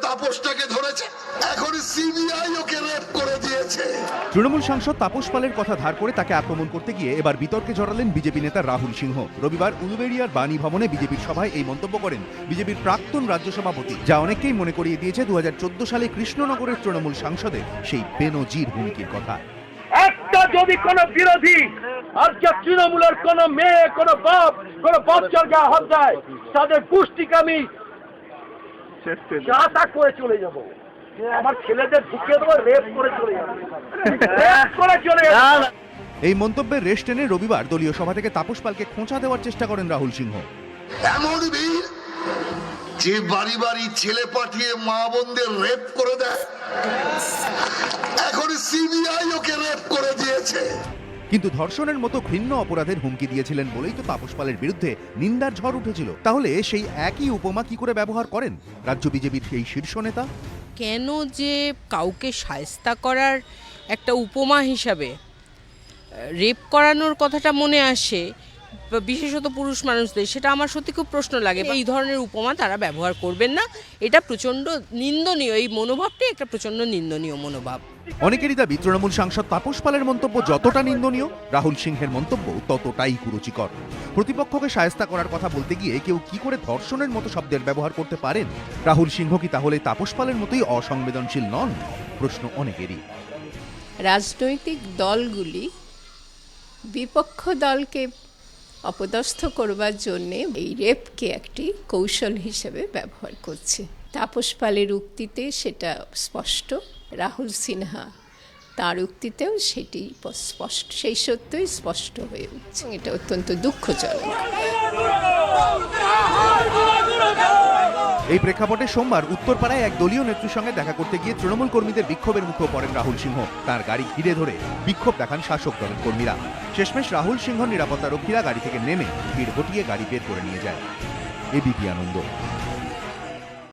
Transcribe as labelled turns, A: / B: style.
A: তাপসটাকে ধরেছে, এখন সিবিআই ওকে রেপ করে দিয়েছে।
B: তৃণমূল সাংসদ তাপস পালের কথা ধার করে তাকে আক্রমণ করতে গিয়ে এবার বিতর্কে জড়ালেন বিজেপি নেতা রাহুল সিংহ। রবিবার উলুবেড়িয়ার বাণী ভবনে বিজেপির সভায় এই মন্তব্য করেন বিজেপির প্রাক্তন রাজ্য সভাপতি, যা অনেককেই মনে করিয়ে দিয়েছে 2014 সালে কৃষ্ণনগরের তৃণমূল সাংসদের সেই বেনজির হুমকির কথা।
C: একটা যদি কোন বিরোধী আর যে তৃণমূলের কোন মেয়ে, কোন বাপ, কোন বাচ্চার গায়ে হাত দেয়, তাদের পুষ্টিকে আমি চাটা করে চলে যাব। আমার ছেলেদের ঢুকিয়ে দেবো, রেপ করে চলে যাবো, রেপ করে চলে যাবো।
B: এই মন্তব্যের রেশ টেনে রবিবার দলীয় সভা থেকে তাপস পালকে খোঁচা দেওয়ার চেষ্টা করেন রাহুল সিংহ।
A: এমন ভিড় যে বাড়ি বাড়ি ছেলে পাঠিয়ে মা বোনদের রেপ করে দেয়, এখন সিবিআই ওকে রেপ করে দিয়েছে।
B: কিন্তু ধর্ষণের মতো ঘৃণ্য অপরাধের হুমকি দিয়েছিলেন বলেই তো তাপস পালের বিরুদ্ধে নিন্দার ঝড় উঠেছিল। তাহলে সেই একই উপমা কি করে ব্যবহার করেন রাজ্য বিজেপির সেই শীর্ষ নেতা?
D: কেন যে কাউকে শায়েস্তা করার একটা উপমা হিসাবে রেপ করানোর কথাটা মনে আসে, বিশেষত পুরুষ মানুষদের, সেটা আমার সত্যি খুব প্রশ্ন লাগে। এই ধরনের উপমা তারা ব্যবহার করবেন না, এটা প্রচণ্ড নিন্দনীয়। এই মনোভাবটাই একটা প্রচণ্ড নিন্দনীয় মনোভাব।
B: অনেকেরই দাবি তৃণমূল সাংসদ তাপস পালের মন্তব্য যতটা নিন্দনীয়, রাহুল সিংহের মন্তব্য ততটাই কুরুচিকর। প্রতিপক্ষকে শায়েস্তা করার কথা বলতে গিয়ে কেউ কি করে ধর্ষণের মতো শব্দের ব্যবহার করতে পারেন? রাহুল সিংহ কি তাহলে তাপস পালের মতোই অসংবেদনশীল নন? প্রশ্ন অনেকেরই।
E: রাজনৈতিক দলগুলি বিপক্ষ দলকে অপদস্থ করবার জন্যে এই রেপকে একটি কৌশল হিসেবে ব্যবহার করছে। তাপস পালের উক্তিতে সেটা স্পষ্ট, রাহুল সিনহা তার উক্তিতেও সেটি স্পষ্ট, সেই সত্যই স্পষ্ট হয়ে উঠছে। এটা অত্যন্ত দুঃখজনক।
B: এই প্রেক্ষাপটে সোমবার উত্তরপাড়ায় এক দলীয় নেত্রীর সঙ্গে দেখা করতে গিয়ে তৃণমূল কর্মীদের বিক্ষোভের মুখে পড়েন রাহুল সিংহ। তার গাড়ি ঘিরে ধরে বিক্ষোভ দেখান শাসক দলের কর্মীরা। শেষমেশ রাহুল সিংহ নিরাপত্তা রক্ষীরা গাড়ি থেকে নেমে ভিড় হটিয়ে গাড়ি বের করে নিয়ে যায়। এবিপি আনন্দ।